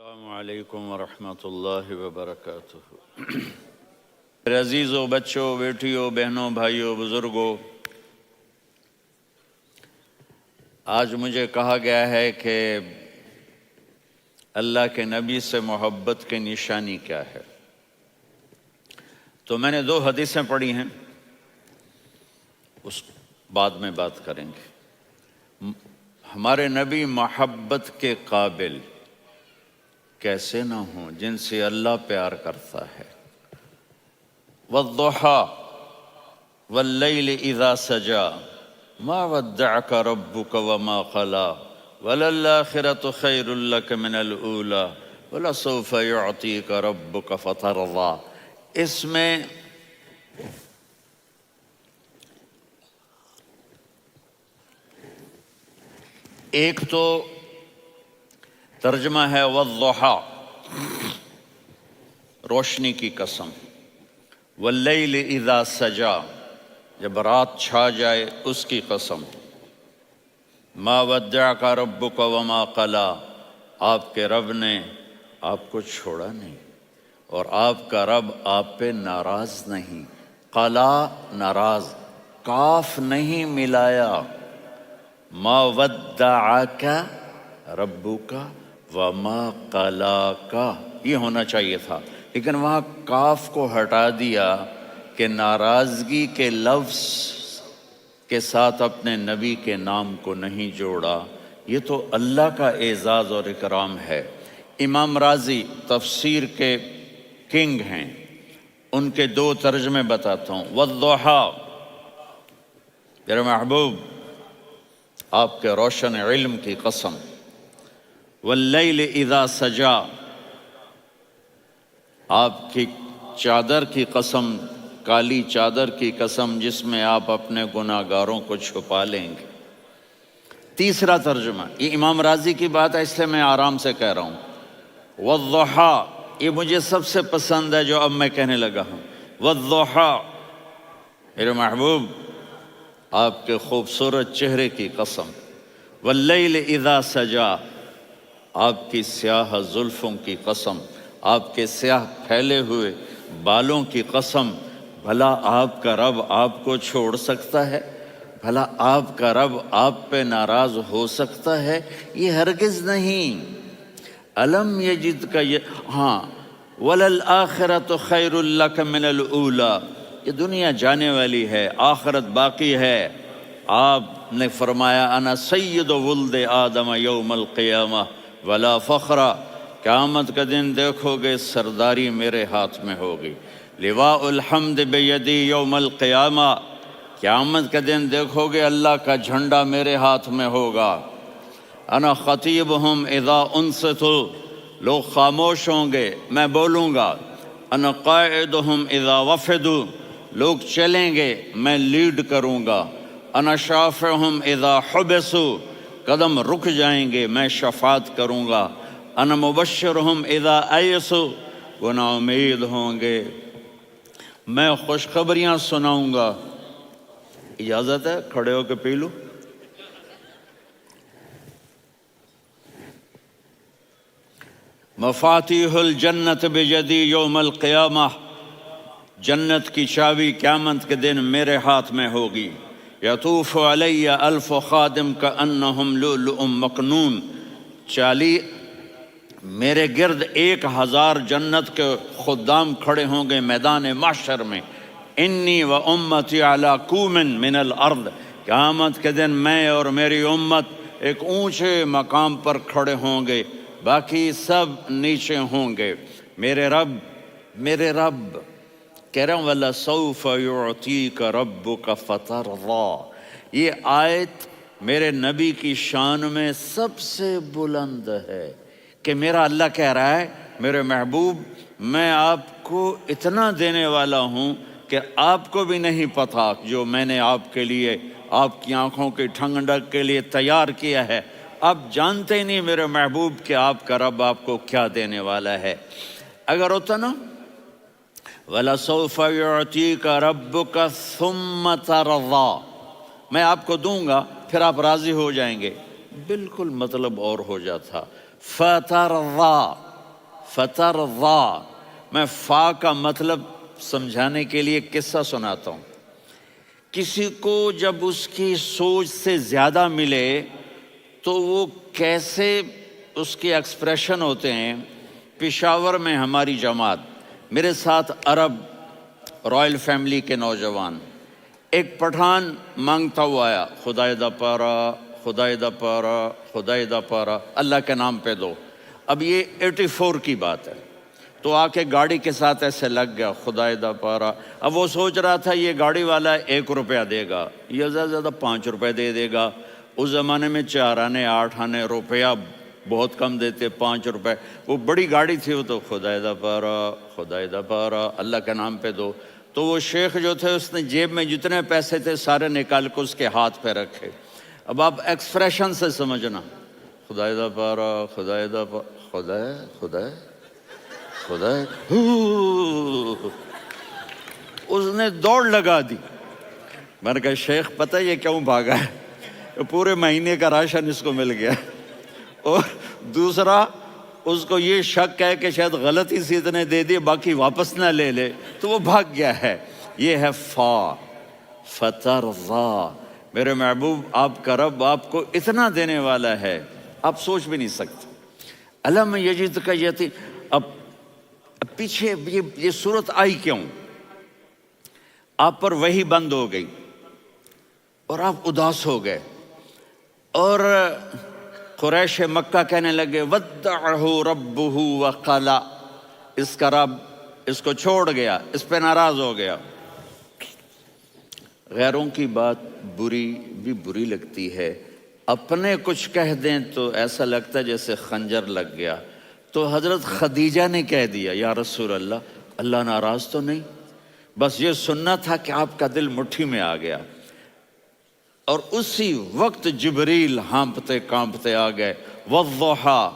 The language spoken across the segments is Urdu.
السلام علیکم ورحمۃ اللہ وبرکاتہ۔ میرے عزیزوں، بچوں، بیٹیوں، بہنوں، بھائیوں، بزرگوں، آج مجھے کہا گیا ہے کہ اللہ کے نبی سے محبت کی نشانی کیا ہے، تو میں نے 2 حدیثیں پڑھی ہیں، اس بعد میں بات کریں گے۔ ہمارے نبی محبت کے قابل کیسے نہ ہوں جن سے اللہ پیار کرتا ہے۔ وَالضُّحَىٰ وَاللَّيْلِ إِذَا سَجَىٰ مَا وَدَّعَكَ رَبُّكَ وَمَا قَلَىٰ وَلَلْآخِرَةُ خَيْرٌ لَكَ مِنَ الْأُولَىٰ وَلَسَوْفَ يُعْطِيكَ رَبُّكَ فَتَرْضَىٰ۔ اس میں ایک تو ترجمہ ہے والضحیٰ، روشنی کی قسم، واللیل اذا سجا، جب رات چھا جائے اس کی قسم، ما ودعک ربک وما قلی، آپ کے رب نے آپ کو چھوڑا نہیں اور آپ کا رب آپ پہ ناراض نہیں۔ قلا ناراض، کاف نہیں ملایا، ما ودعک ربک وما قلاک، یہ ہونا چاہیے تھا، لیکن وہاں کاف کو ہٹا دیا کہ ناراضگی کے لفظ کے ساتھ اپنے نبی کے نام کو نہیں جوڑا۔ یہ تو اللہ کا اعزاز اور اکرام ہے۔ امام راضی تفسیر کے کنگ ہیں، ان کے 2 ترجمے بتاتا ہوں۔ والضحیٰ، میرے محبوب آپ کے روشن علم کی قسم، واللیل اذا سجا، آپ کی چادر کی قسم، کالی چادر کی قسم جس میں آپ اپنے گناہگاروں کو چھپا لیں گے۔ تیسرا ترجمہ، یہ امام راضی کی بات ہے اس لیے میں آرام سے کہہ رہا ہوں۔ والضحیٰ، یہ مجھے سب سے پسند ہے جو اب میں کہنے لگا ہوں۔ والضحیٰ، میرے محبوب آپ کے خوبصورت چہرے کی قسم، واللیل اذا سجا، آپ کی سیاہ زلفوں کی قسم، آپ کے سیاہ پھیلے ہوئے بالوں کی قسم، بھلا آپ کا رب آپ کو چھوڑ سکتا ہے؟ بھلا آپ کا رب آپ پہ ناراض ہو سکتا ہے؟ یہ ہرگز نہیں۔ الم یجد کا ہاں، وَلَلْآخِرَةُ خَيْرٌ لَكَ مِنَ الْأُولَىٰ، یہ دنیا جانے والی ہے، آخرت باقی ہے۔ آپ نے فرمایا انا سید ولد آدم یوم القیامہ ولا فخر، قیامت کا دن دیکھو گے سرداری میرے ہاتھ میں ہوگی۔ لواء الحمد بیدی یوم القیامہ، قیامت کا دن دیکھو گے اللہ کا جھنڈا میرے ہاتھ میں ہوگا۔ انا خطیبہم اذا انصتوا، لوگ خاموش ہوں گے میں بولوں گا۔ انا قائدہم اذا وفدوا، لوگ چلیں گے میں لیڈ کروں گا۔ انا شافعہم اذا حبسوا، قدم رک جائیں گے میں شفاعت کروں گا۔ انا مبشرہم اذا ایسوا، وہ نا امید ہوں گے میں خوشخبریاں سناؤں گا۔ اجازت ہے کھڑے ہو کے پی لوں؟ مفاتیح الجنت بیدی یوم القیامہ، جنت کی چابی قیامت کے دن میرے ہاتھ میں ہوگی۔ یطوف علی الف خادم کانہم لؤلؤ مکنون، میرے گرد 1000 جنت کے خدام کھڑے ہوں گے میدان محشر میں۔ انی و امتی علی کوم من الارض، قیامت کے دن میں اور میری امت ایک اونچے مقام پر کھڑے ہوں گے، باقی سب نیچے ہوں گے۔ میرے رب کہہ رہا ہوں وَلَسَوْفَ يُعْطِيكَ رَبُّكَ فَتَرْضَىٰ، یہ آیت میرے نبی کی شان میں سب سے بلند ہے کہ میرا اللہ کہہ رہا ہے میرے محبوب میں آپ کو اتنا دینے والا ہوں کہ آپ کو بھی نہیں پتا جو میں نے آپ کے لیے، آپ کی آنکھوں کی ٹھنڈک کے لیے تیار کیا ہے۔ آپ جانتے نہیں میرے محبوب کہ آپ کا رب آپ کو کیا دینے والا ہے۔ اگر ہوتا نا وَلَسَوْفَ يُعْطِيكَ رَبُّكَ ثُمَّ تَرْضَىٰ، میں آپ کو دوں گا پھر آپ راضی ہو جائیں گے، بالکل مطلب اور ہو جاتا۔ فَتَرْضَىٰ، فترضا، میں فا کا مطلب سمجھانے کے لیے قصہ سناتا ہوں۔ کسی کو جب اس کی سوچ سے زیادہ ملے تو وہ کیسے اس کے ایکسپریشن ہوتے ہیں۔ پشاور میں ہماری جماعت، میرے ساتھ عرب رائل فیملی کے نوجوان، ایک پٹھان مانگتا ہوا آیا، خدائے دا پارا، خدائے دا پارا، خدائے دا پارا، اللہ کے نام پہ دو۔ اب یہ 84 کی بات ہے، تو آ کے گاڑی کے ساتھ ایسے لگ گیا، خدائے دا پارا۔ اب وہ سوچ رہا تھا یہ گاڑی والا 1 روپیہ دے گا، یہ زیادہ زیادہ 5 روپے دے دے گا۔ اس زمانے میں 4 آنے 8 آنے روپیہ بہت کم دیتے، 5 روپے، وہ بڑی گاڑی تھی، وہ تو خدائے دا پارا، خدائے دا پارا، اللہ کے نام پہ دو۔ تو وہ شیخ جو تھے اس نے جیب میں جتنے پیسے تھے سارے نکال کے اس کے ہاتھ پہ رکھے۔ اب آپ ایکسپریشن سے سمجھنا، خدائے دا پارا، خدائے دا پارا، خدائے خدائے خدائے، اس نے دوڑ لگا دی۔ میں نے کہا شیخ پتہ یہ کیوں بھاگا ہے؟ پورے مہینے کا راشن اس کو مل گیا، اور دوسرا اس کو یہ شک ہے کہ شاید غلطی سے اتنے دے دیے باقی واپس نہ لے لے، تو وہ بھاگ گیا ہے۔ یہ ہے فا، فترضا۔ میرے محبوب آپ کا رب آپ کو اتنا دینے والا ہے آپ سوچ بھی نہیں سکتے۔ الم یجدک یتیم، اب پیچھے یہ صورت آئی کیوں؟ آپ پر وحی بند ہو گئی اور آپ اداس ہو گئے، اور قریش مکہ کہنے لگے ودعہ ربہ وقلا، اس کا رب اس کو چھوڑ گیا، اس پہ ناراض ہو گیا۔ غیروں کی بات بری لگتی ہے، اپنے کچھ کہہ دیں تو ایسا لگتا ہے جیسے خنجر لگ گیا۔ تو حضرت خدیجہ نے کہہ دیا یا رسول اللہ، اللہ ناراض تو نہیں؟ بس یہ سننا تھا کہ آپ کا دل مٹھی میں آ گیا۔ اور اسی وقت جبریل ہانپتے کانپتے آ گئے، والضحی،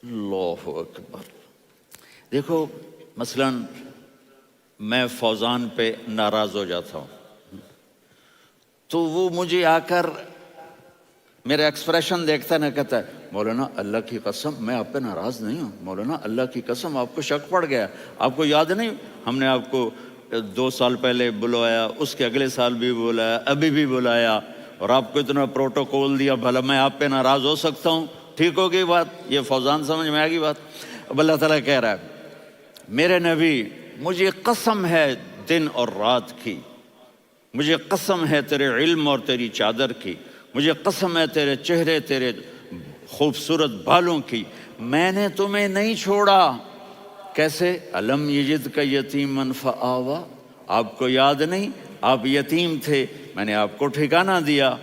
اللہ اکبر۔ دیکھو مثلا میں فوزان پہ ناراض ہو جاتا ہوں تو وہ مجھے آ کر میرے ایکسپریشن دیکھتا ہے نا، کہتا ہے مولانا اللہ کی قسم میں آپ پہ ناراض نہیں ہوں، مولانا اللہ کی قسم آپ کو شک پڑ گیا، آپ کو یاد نہیں ہم نے آپ کو 2 سال پہلے بلوایا، اس کے اگلے سال بھی بلایا، ابھی بھی بلایا، اور آپ کو اتنا پروٹوکول دیا، بھلا میں آپ پہ ناراض ہو سکتا ہوں؟ ٹھیک ہوگی بات؟ یہ فوزان سمجھ میں آ گئی بات؟ اب اللہ تعالیٰ کہہ رہا ہے میرے نبی مجھے قسم ہے دن اور رات کی، مجھے قسم ہے تیرے علم اور تیری چادر کی، مجھے قسم ہے تیرے چہرے تیرے خوبصورت بالوں کی، میں نے تمہیں نہیں چھوڑا۔ کیسے؟ الم یجدک یتیما فآویٰ، آپ کو یاد نہیں آپ یتیم تھے، میں نے آپ کو ٹھکانہ دیا۔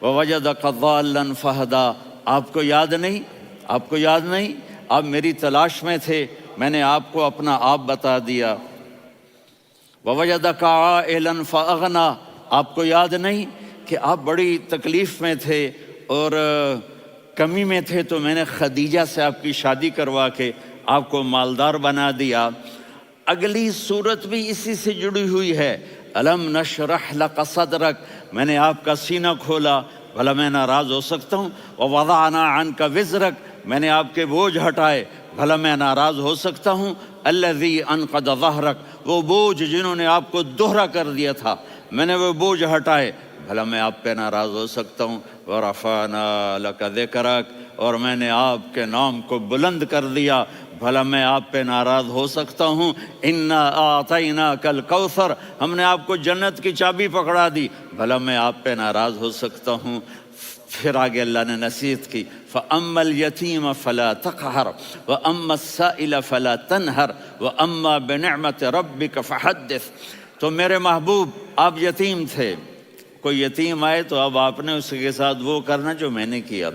ووجدک ضالا فہدیٰ، آپ کو یاد نہیں، آپ کو یاد نہیں آپ میری تلاش میں تھے، میں نے آپ کو اپنا آپ بتا دیا۔ ووجدک عائلا فاغنیٰ، آپ کو یاد نہیں کہ آپ بڑی تکلیف میں تھے اور کمی میں تھے، تو میں نے خدیجہ سے آپ کی شادی کروا کے آپ کو مالدار بنا دیا۔ اگلی صورت بھی اسی سے جڑی ہوئی ہے، الم نشرح لک صدرک، میں نے آپ کا سینہ کھولا، بھلا میں ناراض ہو سکتا ہوں؟ ووضعنا عنک وزرک، میں نے آپ کے بوجھ ہٹائے، بھلا میں ناراض ہو سکتا ہوں؟ الذی انقض ظہرک، وہ بوجھ جنہوں نے آپ کو دوہرا کر دیا تھا، میں نے وہ بوجھ ہٹائے، بھلا میں آپ پہ ناراض ہو سکتا ہوں؟ ورفعنا لک ذکرک، اور میں نے آپ کے نام کو بلند کر دیا، بھلا میں آپ پہ ناراض ہو سکتا ہوں؟ انا اعطیناک الکوثر، ہم نے آپ کو جنت کی چابی پکڑا دی، بھلا میں آپ پہ ناراض ہو سکتا ہوں؟ پھر آگے اللہ نے نصیحت کی، فَأَمَّا الْيَتِيمَ فَلَا تَقْهَرْ وَأَمَّا السَّائِلَ فَلَا تَنْهَرْ وَأَمَّا بِنِعْمَةِ رَبِّكَ فَحَدِّثْ۔ تو میرے محبوب آپ یتیم تھے، کوئی یتیم آئے تو اب آپ نے اس کے ساتھ وہ کرنا جو میں نے کیا۔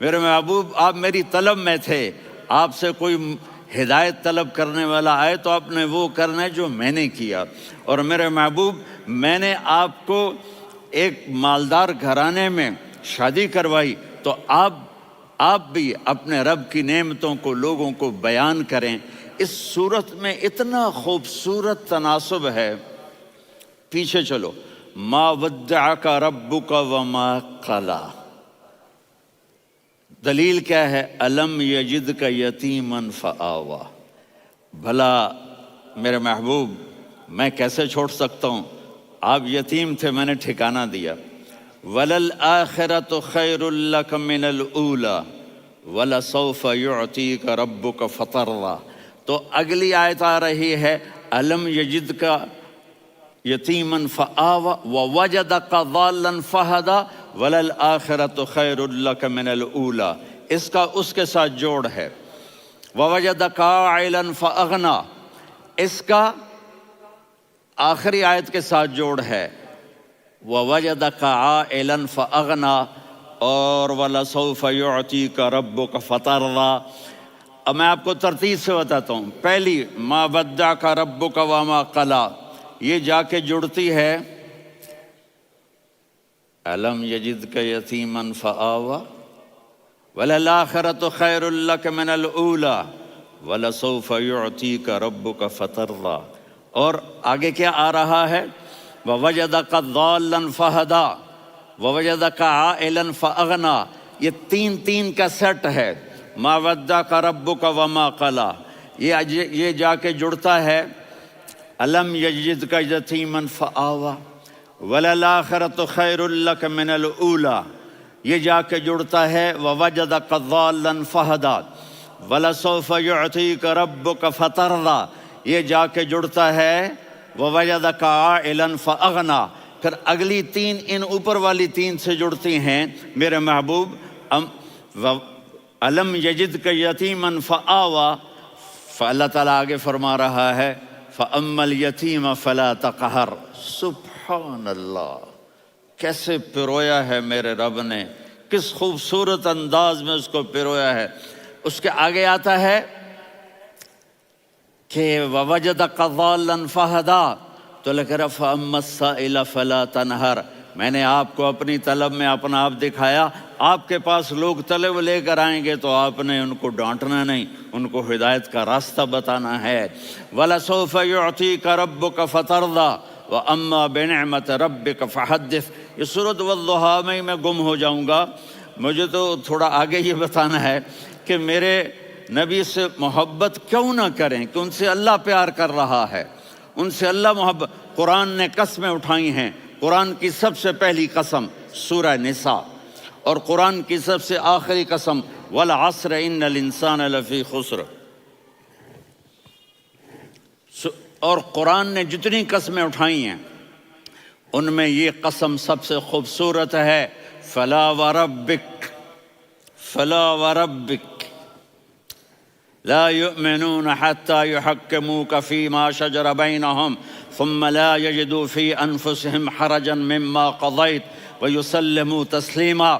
میرے محبوب آپ میری طلب میں تھے، آپ سے کوئی ہدایت طلب کرنے والا آئے تو آپ نے وہ کرنا ہے جو میں نے کیا۔ اور میرے محبوب میں نے آپ کو ایک مالدار گھرانے میں شادی کروائی، تو آپ بھی اپنے رب کی نعمتوں کو لوگوں کو بیان کریں۔ اس صورت میں اتنا خوبصورت تناسب ہے، پیچھے چلو، ما ودعک ربک وما قلی، دلیل کیا ہے؟ الم یجد کا یتیمن فآوا، بھلا میرے محبوب میں کیسے چھوڑ سکتا ہوں؟ آپ یتیم تھے، میں نے ٹھکانہ دیا۔ وَلَلْآخِرَةُ خَيْرٌ لَكَ مِنَ الْأُولَى وَلَسَوْفَ يُعْطِيكَ رَبُّكَ فَتَرْضَىٰ۔ تو اگلی آیت آ رہی ہے الم یجد کا یتیمن فآوا ووجدک ضالا فہدا وللآخرۃ خیر لک من الاولی، اس کا اس کے ساتھ جوڑ ہے۔ ووجدک عائلا فاغنا، اس کا آخری آیت کے ساتھ جوڑ ہے۔ ووجدک عائلا فاغنا اور ولسوف یعطیک ربک فترضیٰ۔ اب میں آپ کو ترتیب سے بتاتا ہوں۔ پہلی ما ودعک ربک وما قلی، یہ جا کے جڑتی ہے الم یجدک یتیما فآوا وللآخرۃ خیر لک من الاولی ولسوف یعطیک ربک فترضیٰ۔ اور آگے کیا آ رہا ہے؟ ووجدک ضالا فہدا ووجدک عائلا فاغنا، یہ تین تین کا سیٹ ہے۔ ما ودعک ربک وما قلی، یہ جا کے جڑتا ہے الم یجدک یتیما فآوا وللآخرۃ خیر لک من الاولی، یہ جا کے جڑتا ہے ووجدک ضالا فہدا ولسوف یعطیک ربک فترضیٰ، یہ جا کے جڑتا ہے ووجدک عائلا فاغنا۔ پھر اگلی تین ان اوپر والی تین سے جڑتی ہیں میرے محبوب۔ الم یجدک یتیما فآوا، فاللہ تعالیٰ آگے فرما رہا ہے فَأَمَّا الْيَتِيمَ فَلَا تَقْهَرْ۔ سبحان اللہ، کیسے پرویا ہے میرے رب نے، کس خوبصورت انداز میں اس کو پرویا ہے۔ اس کے آگے آتا ہے کہ وَوَجَدَكَ ضَالًّا فَهَدَىٰ، تو لکھ رہا فَأَمَّا السَّائِلَ فَلَا تَنْهَرْ، میں نے آپ کو اپنی طلب میں اپنا آپ دکھایا۔ آپ کے پاس لوگ طلب لے کر آئیں گے تو آپ نے ان کو ڈانٹنا نہیں، ان کو ہدایت کا راستہ بتانا ہے۔ وَلَسَوْفَ يُعْطِيكَ رَبُّكَ فَتَرْضَىٰ وَأَمَّا بِنِعْمَةِ رَبِّكَ فَحَدِّثْ۔ یہ سورۃ والضحیٰ میں گم ہو جاؤں گا، مجھے تو تھوڑا آگے یہ بتانا ہے کہ میرے نبی سے محبت کیوں نہ کریں، کہ ان سے اللہ پیار کر رہا ہے، ان سے اللہ محبت۔ قرآن نے قسمیں اٹھائی ہیں، قرآن کی سب سے پہلی قسم سورہ نساء، اور قرآن کی سب سے آخری قسم والعصر ان الانسان لفی خسر۔ اور قرآن نے جتنی قسمیں اٹھائی ہیں ان میں یہ قسم سب سے خوبصورت ہے، فلا وربک فلا وربک لا يؤمنون حتى يحكموك فيما شجر بينهم ثم لا يجدوا في أنفسهم حرجا مما قضيت ويسلموا تسلیما۔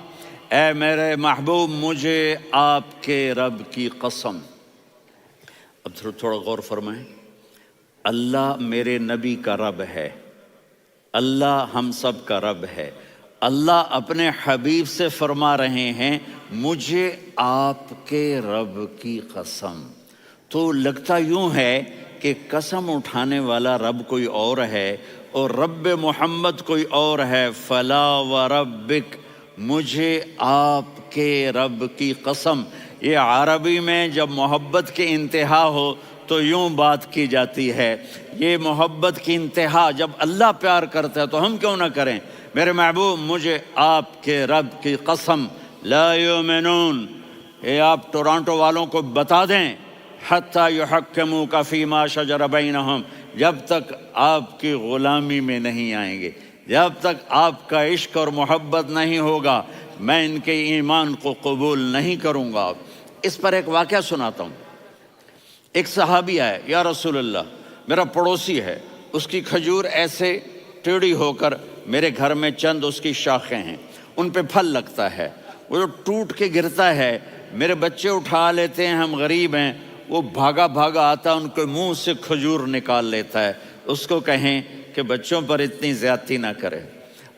اے میرے محبوب، مجھے آپ کے رب کی قسم۔ اب تھوڑا غور فرمائیں، اللہ میرے نبی کا رب ہے، اللہ ہم سب کا رب ہے۔ اللہ اپنے حبیب سے فرما رہے ہیں مجھے آپ کے رب کی قسم۔ تو لگتا یوں ہے کہ قسم اٹھانے والا رب کوئی اور ہے اور رب محمد کوئی اور ہے۔ فلا وربک، مجھے آپ کے رب کی قسم۔ یہ عربی میں جب محبت کی انتہا ہو تو یوں بات کی جاتی ہے، یہ محبت کی انتہا جب اللہ پیار کرتا ہے تو ہم کیوں نہ کریں۔ میرے محبوب، مجھے آپ کے رب کی قسم، لا یؤمنون، یہ آپ ٹورانٹو والوں کو بتا دیں، حتی یحکموک فیما شجر بینہم، جب تک آپ کی غلامی میں نہیں آئیں گے، جب تک آپ کا عشق اور محبت نہیں ہوگا، میں ان کے ایمان کو قبول نہیں کروں گا۔ اس پر ایک واقعہ سناتا ہوں۔ ایک صحابی آئے، یا رسول اللہ، میرا پڑوسی ہے، اس کی کھجور ایسے ٹیڑھی ہو کر میرے گھر میں چند اس کی شاخیں ہیں، ان پہ پھل لگتا ہے، وہ جو ٹوٹ کے گرتا ہے، میرے بچے اٹھا لیتے ہیں، ہم غریب ہیں، وہ بھاگا بھاگا آتا ہے، ان کے منہ سے کھجور نکال لیتا ہے۔ اس کو کہیں کہ بچوں پر اتنی زیادتی نہ کرے۔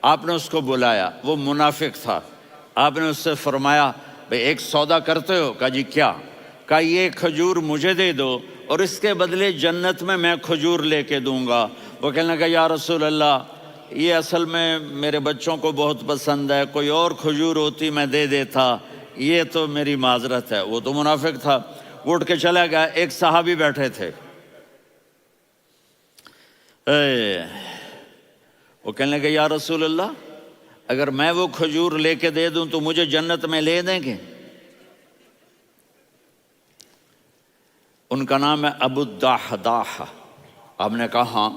آپ نے اس کو بلایا، وہ منافق تھا، آپ نے اس سے فرمایا بھئی ایک سودا کرتے ہو؟ کہا جی کیا؟ کہا یہ کھجور مجھے دے دو اور اس کے بدلے جنت میں کھجور لے کے دوں گا۔ وہ کہنے لگا یا رسول اللہ، یہ اصل میں میرے بچوں کو بہت پسند ہے، کوئی اور کھجور ہوتی میں دے دیتا، یہ تو میری معذرت ہے۔ وہ تو منافق تھا، وہ اٹھ کے چلا گیا۔ ایک صحابی بیٹھے تھے، وہ کہنے لگے یا رسول اللہ، اگر میں وہ کھجور لے کے دے دوں تو مجھے جنت میں لے دیں گے؟ ان کا نام ہے ابو الدحداح۔ آپ نے کہا ہاں،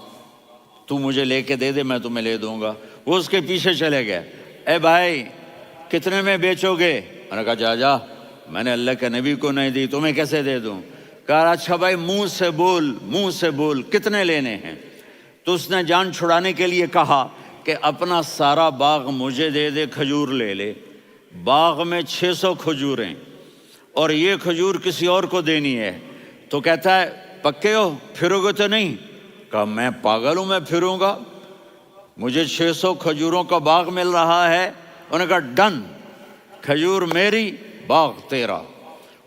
تو مجھے لے کے دے دے، میں تمہیں لے دوں گا۔ وہ اس کے پیچھے چلے گئے، اے بھائی کتنے میں بیچو گے؟ میں نے کہا جا میں نے اللہ کے نبی کو نہیں دی، تمہیں کیسے دے دوں؟ کہا اچھا بھائی منہ سے بول کتنے لینے ہیں؟ تو اس نے جان چھڑانے کے لیے کہا کہ اپنا سارا باغ مجھے دے دے، کھجور لے لے۔ باغ میں 600 کھجوریں اور یہ کھجور کسی اور کو دینی ہے۔ تو کہتا ہے پکے ہو، پھرو گے تو نہیں؟ کہا میں پاگل ہوں، میں پھروں گا؟ مجھے 600 کھجوروں کا باغ مل رہا ہے۔ انہوں نے کہا ڈن، کھجور میری، باغ تیرا۔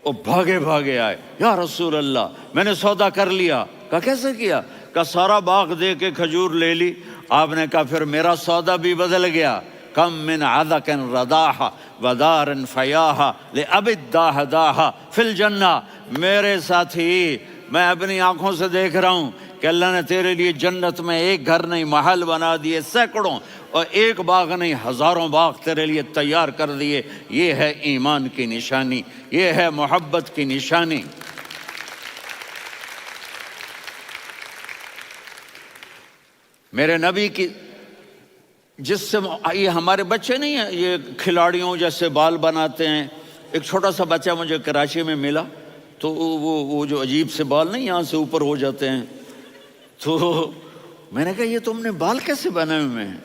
وہ بھاگے آئے، یا رسول اللہ میں نے سودا کر لیا۔ کہا کیسے کیا؟ کہا سارا باغ دے کے کھجور لے لی۔ آپ نے کہا پھر میرا سودا بھی بدل گیا۔ کم من عذق رداح ودار فیاح لأبی الدحداح فی الجنہ۔ میرے ساتھی، میں اپنی آنکھوں سے دیکھ رہا ہوں کہ اللہ نے تیرے لیے جنت میں ایک گھر نہیں محل بنا دیے سینکڑوں، اور ایک باغ نہیں ہزاروں باغ تیرے لیے تیار کر دیے۔ یہ ہے ایمان کی نشانی، یہ ہے محبت کی نشانی۔ میرے نبی کی جس سے یہ ہمارے بچے نہیں ہیں، یہ کھلاڑیوں جیسے بال بناتے ہیں۔ ایک چھوٹا سا بچہ مجھے کراچی میں ملا، تو وہ جو عجیب سے بال نہیں یہاں سے اوپر ہو جاتے ہیں، تو میں نے کہا یہ تم نے بال کیسے بنائے ہوئے ہیں؟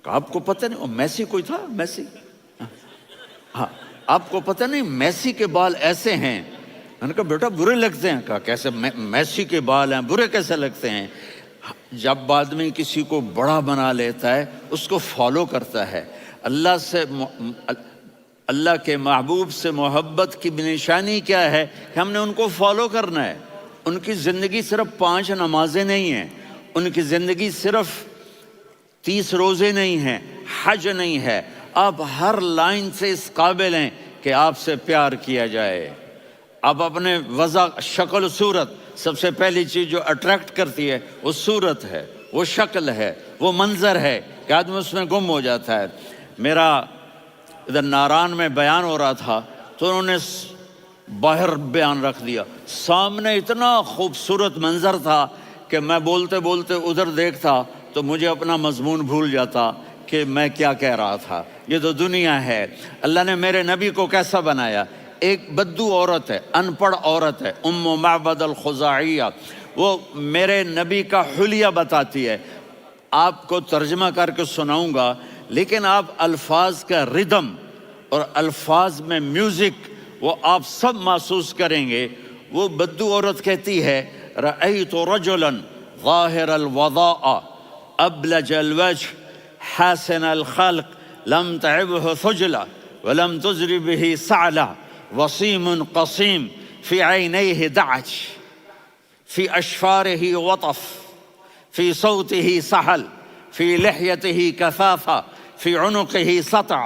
کہا آپ کو پتہ نہیں؟ میسی کوئی تھا، میسی، ہاں آپ کو پتہ نہیں میسی کے بال ایسے ہیں؟ میں نے کہا بیٹا برے لگتے ہیں۔ کہا کیسے؟ میسی کے بال ہیں برے کیسے لگتے ہیں؟ جب آدمی کسی کو بڑا بنا لیتا ہے اس کو فالو کرتا ہے۔ اللہ کے محبوب سے محبت کی نشانی کیا ہے کہ ہم نے ان کو فالو کرنا ہے۔ ان کی زندگی صرف 5 نمازیں نہیں ہیں، ان کی زندگی صرف 30 روزے نہیں ہیں، حج نہیں ہے۔ آپ ہر لائن سے اس قابل ہیں کہ آپ سے پیار کیا جائے۔ آپ اپنے وضع، شکل و صورت، سب سے پہلی چیز جو اٹریکٹ کرتی ہے وہ صورت ہے، وہ شکل ہے، وہ منظر ہے کہ آدمی اس میں گم ہو جاتا ہے۔ میرا ادھر ناران میں بیان ہو رہا تھا تو انہوں نے باہر بیان رکھ دیا، سامنے اتنا خوبصورت منظر تھا کہ میں بولتے بولتے ادھر دیکھتا تو مجھے اپنا مضمون بھول جاتا کہ میں کیا کہہ رہا تھا۔ یہ تو دنیا ہے۔ اللہ نے میرے نبی کو کیسا بنایا؟ ایک بدو عورت ہے، ان پڑھ عورت ہے، ام معبد الخزاعیہ، وہ میرے نبی کا حلیہ بتاتی ہے۔ آپ کو ترجمہ کر کے سناؤں گا، لیکن آپ الفاظ کا ردم اور الفاظ میں میوزک وہ آپ سب محسوس کریں گے۔ وہ بدو عورت کہتی ہے رأیت رجلا ظاہر الوضاء ابلج الوجه حاسن الخلق لم تعبه ثجلة ولم تزر به سعلة وصيم قصيم في عينيه دعج في أشفاره وطف في صوته سحل في لحيته كثافة في عنقه سطع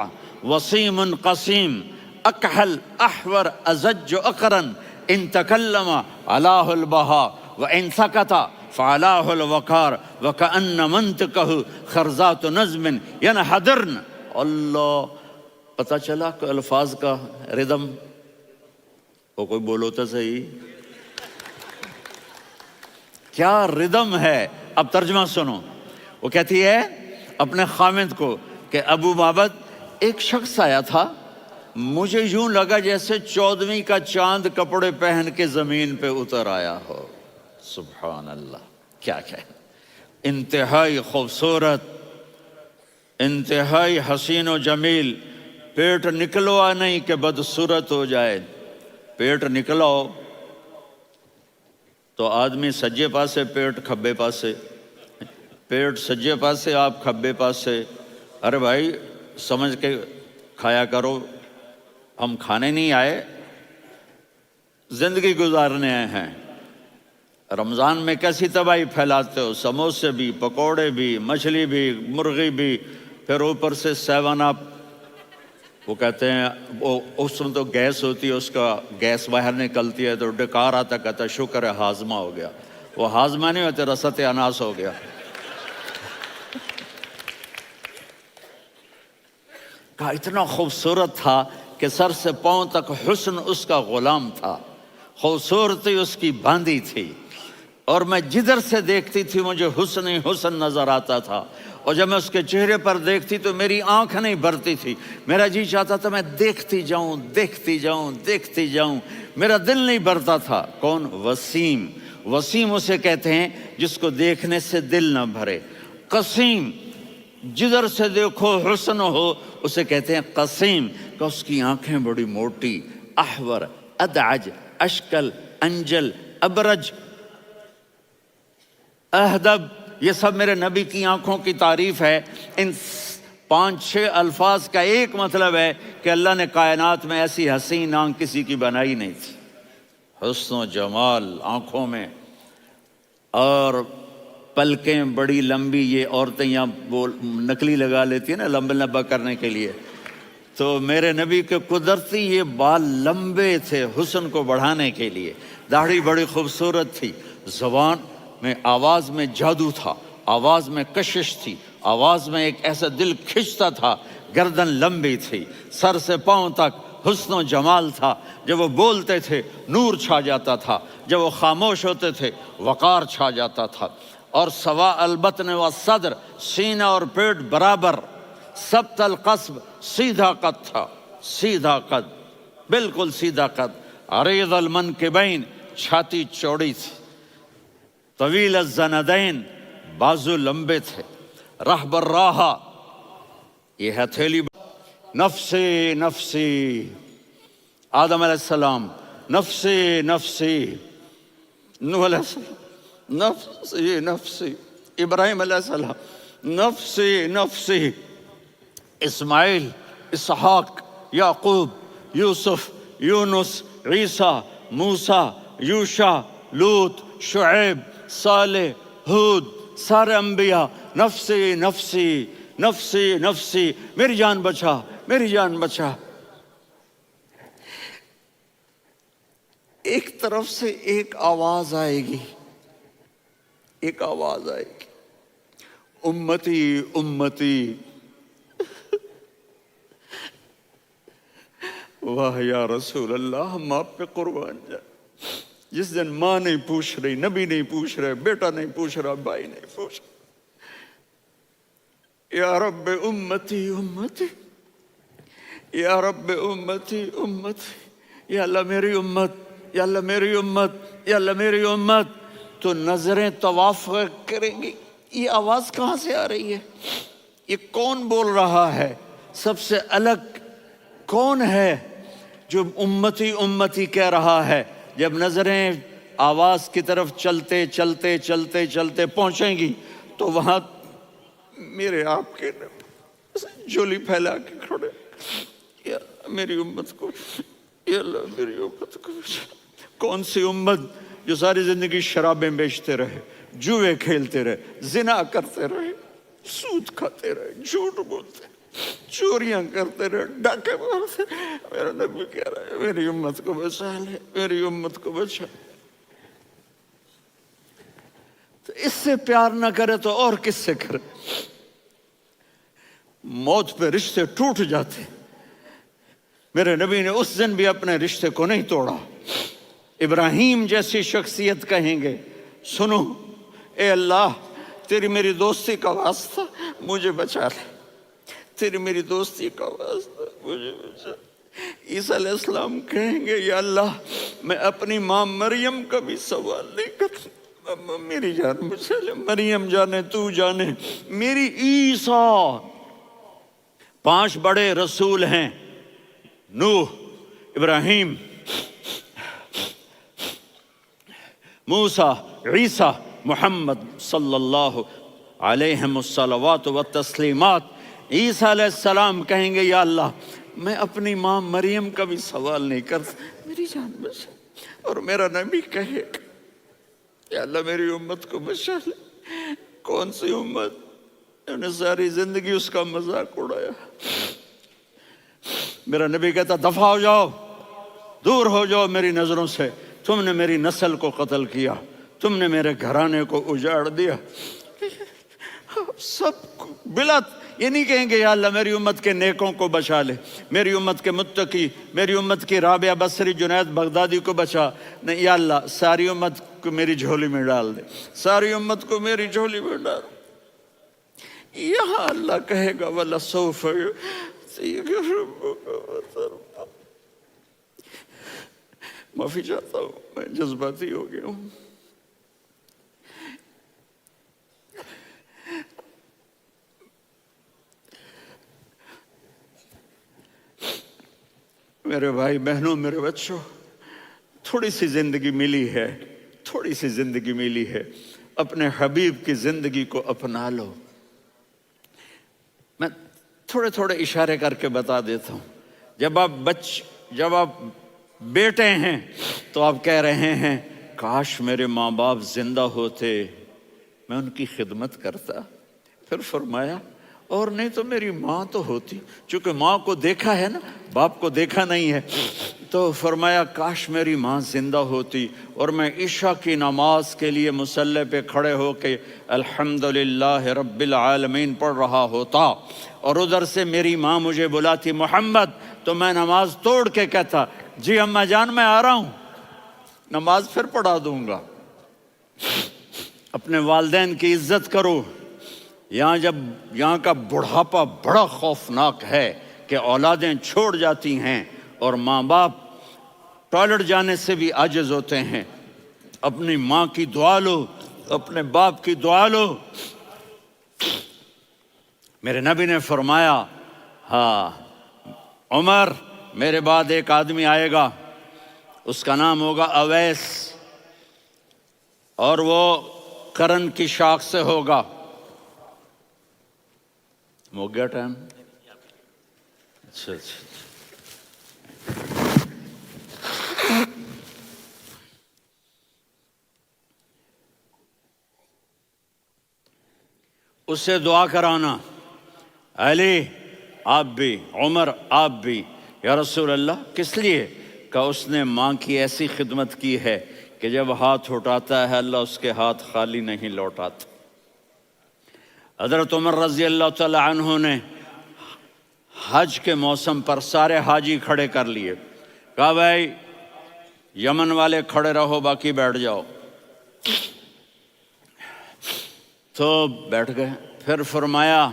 وصيم قصيم أكحل أحور أزج أقرن إن تكلم علاه البهاء وإن سكت فعلاه الوقار وكأن منطقه خرزات نظم ينحدرن۔ اللہ، پتہ چلا کہ الفاظ کا ردم، وہ کوئی بولو تو صحیح، کیا ردم ہے۔ اب ترجمہ سنو۔ وہ کہتی ہے اپنے خامد کو کہ ابو معبد، ایک شخص آیا تھا، مجھے یوں لگا جیسے 14ویں کا چاند کپڑے پہن کے زمین پہ اتر آیا ہو۔ سبحان اللہ، کیا انتہائی خوبصورت، انتہائی حسین و جمیل۔ پیٹ نکلوا نہیں کہ بدصورت ہو جائے۔ پیٹ نکلاؤ تو آدمی سجے پاسے پیٹ، کھبے پاسے پیٹ، سجے پاسے آپ کھبے پاسے۔ ارے بھائی سمجھ کے کھایا کرو، ہم کھانے نہیں آئے، زندگی گزارنے آئے ہیں۔ رمضان میں کیسی تباہی پھیلاتے ہو، سموسے بھی، پکوڑے بھی، مچھلی بھی، مرغی بھی، پھر اوپر سے 7 اپ۔ وہ کہتے ہیں وہ اس میں تو گیس ہوتی ہے، اس کا گیس باہر نکلتی ہے تو ڈکار آتا، کہتا ہے شکر ہے ہاضمہ ہو گیا. وہ ہاضمہ نہیں ہوتا، رسط اناس ہو گیا. کہا اتنا خوبصورت تھا کہ سر سے پاؤں تک حسن اس کا غلام تھا، خوبصورتی اس کی باندھی تھی، اور میں جدھر سے دیکھتی تھی مجھے حسن ہی حسن نظر آتا تھا. اور جب میں اس کے چہرے پر دیکھتی تو میری آنکھ نہیں بھرتی تھی، میرا جی چاہتا تھا میں دیکھتی جاؤں دیکھتی جاؤں دیکھتی جاؤں، میرا دل نہیں بھرتا تھا. کون؟ وسیم. وسیم اسے کہتے ہیں جس کو دیکھنے سے دل نہ بھرے. قسیم، جدھر سے دیکھو حسن ہو، اسے کہتے ہیں قسیم. کہ اس کی آنکھیں بڑی موٹی، احور، ادعج، اشکل، انجل، ابرج، اہدب، یہ سب میرے نبی کی آنکھوں کی تعریف ہے. ان 5-6 الفاظ کا ایک مطلب ہے کہ اللہ نے کائنات میں ایسی حسین آنکھ کسی کی بنائی نہیں تھی. حسن و جمال آنکھوں میں، اور پلکیں بڑی لمبی. یہ عورتیں یہاں وہ نکلی لگا لیتی ہیں نا لمبا لمبا کرنے کے لیے، تو میرے نبی کے قدرتی یہ بال لمبے تھے حسن کو بڑھانے کے لیے. داڑھی بڑی خوبصورت تھی. زبان میں، آواز میں جادو تھا، آواز میں کشش تھی، آواز میں ایک ایسا دل کھنچتا تھا. گردن لمبی تھی، سر سے پاؤں تک حسن و جمال تھا. جب وہ بولتے تھے نور چھا جاتا تھا، جب وہ خاموش ہوتے تھے وقار چھا جاتا تھا. اور سوا البطن و صدر، سینہ اور پیٹ برابر، سبت القصب، سیدھا قد تھا، سیدھا قد، بالکل سیدھا قد. عریض المنکبین، چھاتی چوڑی تھی. طویل الزندین، بازو لمبے تھے. رہب الراحہ، یہ ہتھیلی. نفسی نفسی، آدم علیہ السلام نفسی نفسی، نوح علیہ السلام نفسی نفسی، ابراہیم علیہ السلام نفسی نفسی، اسماعیل، اسحاق، یعقوب، یوسف، یونس، عیسیٰ، موسیٰ، یوشع، لوط، شعیب، صالح، ہود، سارے انبیاء نفسی نفسی نفسی نفسی، میری جان بچا میری جان بچا. ایک طرف سے ایک آواز آئے گی، ایک آواز آئے گی، امتی امتی. واہ یا رسول اللہ، ہم آپ پہ قربان جائیں. جس دن ماں نہیں پوچھ رہی، نبی نہیں پوچھ رہے، بیٹا نہیں پوچھ رہا، بھائی نہیں پوچھ رہا، یا رب امتی امتی، یا رب امتی امتی، یا اللہ میری امت، یا اللہ میری امت، یا اللہ میری امت. تو نظریں طواف کریں گی. یہ آواز کہاں سے آ رہی ہے؟ یہ کون بول رہا ہے؟ سب سے الگ کون ہے جو امتی امتی کہہ رہا ہے؟ جب نظریں آواز کی طرف چلتے چلتے چلتے چلتے پہنچیں گی تو وہاں میرے آپ کے جولی پھیلا کے کھڑے، یا میری امت کو، یا اللہ میری امت کو. کون سی امت جو ساری زندگی شرابیں بیچتے رہے، جوئے کھیلتے رہے، زنا کرتے رہے، سود کھاتے رہے، جھوٹ بولتے رہے، چوریاں کرتے رہے، ڈاکے مارتے رہے. میرا نبی کہہ رہا ہے میری امت کو بچا لے، میری امت کو بچا. تو اس سے پیار نہ کرے تو اور کس سے کرے؟ موت پہ رشتے ٹوٹ جاتے. میرے نبی نے اس دن بھی اپنے رشتے کو نہیں توڑا. ابراہیم جیسی شخصیت کہیں گے سنو اے اللہ تیری میری دوستی کا واسطہ مجھے بچا لے، تیری میری دوستی کا واسطہ مجھے بچا. عیسیٰ علیہ السلام کہیں گے یا اللہ میں اپنی ماں مریم کا بھی سوال نہیں کرتا، میری جان بچا لے. مریم جانے تو جانے، میری عیسیٰ. 5 بڑے رسول ہیں، نوح، ابراہیم، موسیٰ، عیسیٰ، محمد صلی اللہ علیہ الصلوات والتسلیمات. عیسیٰ علیہ السلام کہیں گے یا اللہ میں اپنی ماں مریم کا بھی سوال نہیں کرتا، میری جان بچا. اور میرا نبی کہے یا اللہ میری امت کو بچا لے. کون سی امت؟ انہوں نے ساری زندگی اس کا مذاق اڑایا. میرا نبی کہتا دفع ہو جاؤ، دور ہو جاؤ میری نظروں سے، تم نے میری نسل کو قتل کیا، تم نے میرے گھرانے کو اجاڑ دیا۔ سب بلا یہ نہیں کہیں گے یا اللہ میری امت کے نیکوں کو بچا لے، میری امت کے متقی، میری امت کی رابعہ بصری جنید بغدادی کو بچا، نہیں یا اللہ ساری امت کو میری جھولی میں ڈال دے، ساری امت کو میری جھولی میں ڈال۔ یہاں اللہ کہے گا وَلَسَوْفَ يُعْطِيكَ رَبُّكَ فَتَرْضَىٰ۔ معافی چاہتا ہوں، میں جذباتی ہو گیا ہوں۔ میرے بھائی بہنوں، میرے بچوں، تھوڑی سی زندگی ملی ہے، تھوڑی سی زندگی ملی ہے، اپنے حبیب کی زندگی کو اپنا لو۔ میں تھوڑے تھوڑے اشارے کر کے بتا دیتا ہوں۔ جب آپ بیٹے ہیں تو آپ کہہ رہے ہیں کاش میرے ماں باپ زندہ ہوتے، میں ان کی خدمت کرتا۔ پھر فرمایا اور نہیں تو میری ماں تو ہوتی، چونکہ ماں کو دیکھا ہے نا، باپ کو دیکھا نہیں ہے، تو فرمایا کاش میری ماں زندہ ہوتی اور میں عشاء کی نماز کے لیے مصلی پہ کھڑے ہو کے الحمدللہ رب العالمین پڑھ رہا ہوتا، اور ادھر سے میری ماں مجھے بلاتی محمد، تو میں نماز توڑ کے کہتا جی اماں جان میں آ رہا ہوں، نماز پھر پڑھا دوں گا۔ اپنے والدین کی عزت کرو۔ یہاں کا بڑھاپا بڑا خوفناک ہے کہ اولادیں چھوڑ جاتی ہیں اور ماں باپ ٹوائلٹ جانے سے بھی عاجز ہوتے ہیں۔ اپنی ماں کی دعا لو، اپنے باپ کی دعا لو۔ میرے نبی نے فرمایا ہاں عمر میرے بعد ایک آدمی آئے گا، اس کا نام ہوگا اویس، اور وہ قرن کی شاخ سے ہوگا۔ ہو گیا ٹائم؟ اچھا اس سے دعا کرانا، علی آپ بھی، عمر آپ بھی، یا رسول اللہ کس لیے؟ کہ اس نے ماں کی ایسی خدمت کی ہے کہ جب ہاتھ اٹھاتا ہے اللہ اس کے ہاتھ خالی نہیں لوٹاتا۔ حضرت عمر رضی اللہ تعالی عنہ نے حج کے موسم پر سارے حاجی کھڑے کر لیے، کہا بھائی یمن والے کھڑے رہو باقی بیٹھ جاؤ، تو بیٹھ گئے۔ پھر فرمایا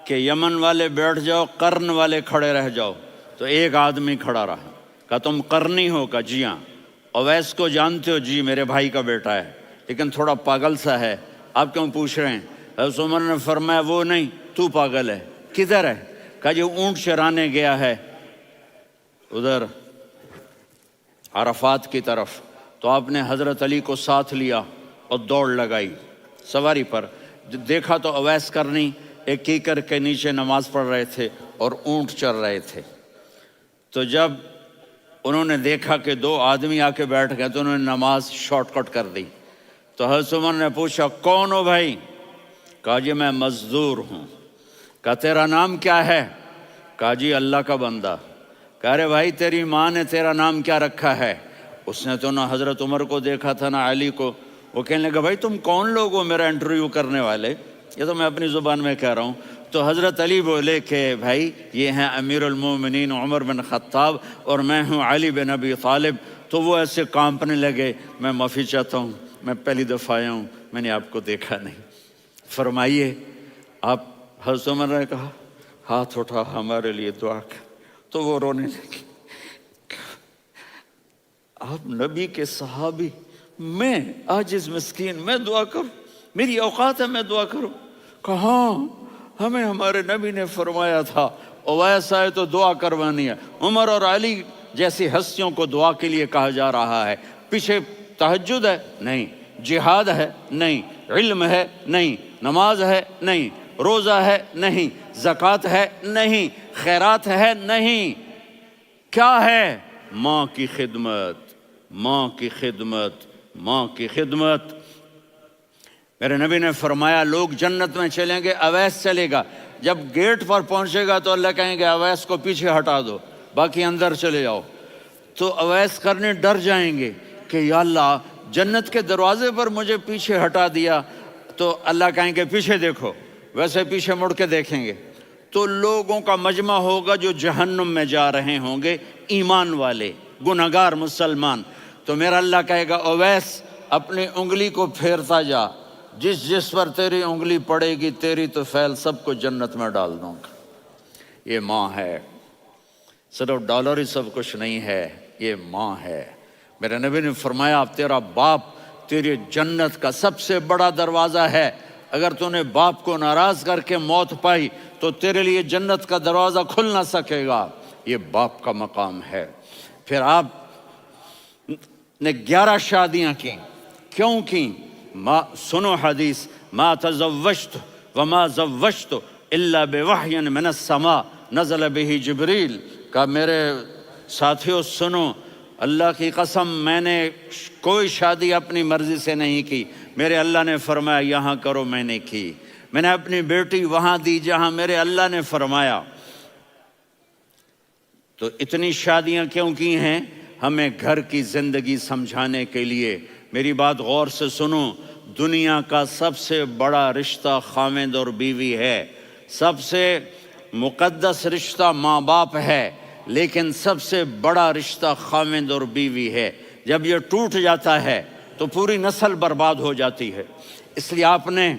کہ یمن والے بیٹھ جاؤ، قرن والے کھڑے رہ جاؤ، تو ایک آدمی کھڑا رہا۔ کہا تم قرنی ہو؟ کہا جی ہاں۔ اویس کو جانتے ہو؟ جی میرے بھائی کا بیٹا ہے لیکن تھوڑا پاگل سا ہے، آپ کیوں پوچھ رہے ہیں؟ حضرت عمر نے فرمایا وہ نہیں، تو پاگل ہے۔ کدھر ہے؟ کہا جی اونٹ چرانے گیا ہے ادھر عرفات کی طرف۔ تو آپ نے حضرت علی کو ساتھ لیا اور دوڑ لگائی سواری پر۔ دیکھا تو اویس کرنی ایک کیکر کے نیچے نماز پڑھ رہے تھے اور اونٹ چر رہے تھے۔ تو جب انہوں نے دیکھا کہ دو آدمی آ کے بیٹھ گئے تو انہوں نے نماز شارٹ کٹ کر دی۔ تو حضرت عمر نے پوچھا کون ہو بھائی؟ کہا جی میں مزدور ہوں۔ کہا تیرا نام کیا ہے؟ کہا جی اللہ کا بندہ۔ کہا رے بھائی تیری ماں نے تیرا نام کیا رکھا ہے؟ اس نے تو نہ حضرت عمر کو دیکھا تھا نہ علی کو۔ وہ کہنے لگا بھائی تم کون لوگ ہو میرا انٹرویو کرنے والے؟ یہ تو میں اپنی زبان میں کہہ رہا ہوں۔ تو حضرت علی بولے کہ بھائی یہ ہیں امیر المومنین عمر بن خطاب اور میں ہوں علی بن ابی طالب۔ تو وہ ایسے کانپنے لگے، میں معافی چاہتا ہوں، میں پہلی دفعہ آیا ہوں، میں نے آپ کو دیکھا نہیں، فرمائیے آپ۔ حضرت عمر نے کہا ہاتھ اٹھا ہمارے لیے دعا کر۔ تو وہ رونے لگے۔ آپ نبی کے صحابی، میں عاجز مسکین میں دعا کروں؟ میری اوقات ہے میں دعا کروں؟ کہاں ہمیں ہمارے نبی نے فرمایا تھا اویس آئے تو دعا کروانی ہے۔ عمر اور علی جیسی ہستیوں کو دعا کے لیے کہا جا رہا ہے۔ پیچھے تہجد ہے؟ نہیں۔ جہاد ہے؟ نہیں۔ علم ہے؟ نہیں۔ نماز ہے؟ نہیں۔ روزہ ہے؟ نہیں۔ زکوٰۃ ہے؟ نہیں۔ خیرات ہے؟ نہیں۔ کیا ہے؟ ماں کی خدمت، ماں کی خدمت، ماں کی خدمت۔ میرے نبی نے فرمایا لوگ جنت میں چلیں گے، اویس چلے گا۔ جب گیٹ پر پہنچے گا تو اللہ کہیں گے اویس کو پیچھے ہٹا دو۔ باقی اندر چلے جاؤ۔ تو اویس کرنے ڈر جائیں گے کہ یا اللہ جنت کے دروازے پر مجھے پیچھے ہٹا دیا، تو اللہ کہیں گے پیچھے دیکھو، ویسے پیچھے مڑ کے دیکھیں گے تو لوگوں کا مجمع ہوگا جو جہنم میں جا رہے ہوں گے، ایمان والے گنہگار مسلمان۔ تو میرا اللہ کہے گا اویس اپنی انگلی کو پھیرتا جا، جس جس پر تیری انگلی پڑے گی تیری تو فیل سب کو جنت میں ڈال دوں گا۔ یہ ماں ہے، صرف ڈالر ہی سب کچھ نہیں ہے، یہ ماں ہے۔ میرے نبی نے فرمایا اب تیرا باپ تیری جنت کا سب سے بڑا دروازہ ہے، اگر تو نے باپ کو ناراض کر کے موت پائی تو تیرے لیے جنت کا دروازہ کھل نہ سکے گا، یہ باپ کا مقام ہے۔ پھر آپ نے 11 شادیاں کی، کیوں کی؟ سنو حدیث، ما تزوجت وما زوجت الا بوحی من السماء نزل به جبریل۔ کہا میرے ساتھیوں سنو، اللہ کی قسم میں نے کوئی شادی اپنی مرضی سے نہیں کی، میرے اللہ نے فرمایا یہاں کرو، میں نے کی۔ میں نے اپنی بیٹی وہاں دی جہاں میرے اللہ نے فرمایا۔ تو اتنی شادیاں کیوں کی ہیں؟ ہمیں گھر کی زندگی سمجھانے کے لیے۔ میری بات غور سے سنو، دنیا کا سب سے بڑا رشتہ خاوند اور بیوی ہے، سب سے مقدس رشتہ ماں باپ ہے، لیکن سب سے بڑا رشتہ خاوند اور بیوی ہے۔ جب یہ ٹوٹ جاتا ہے تو پوری نسل برباد ہو جاتی ہے۔ اس لیے آپ نے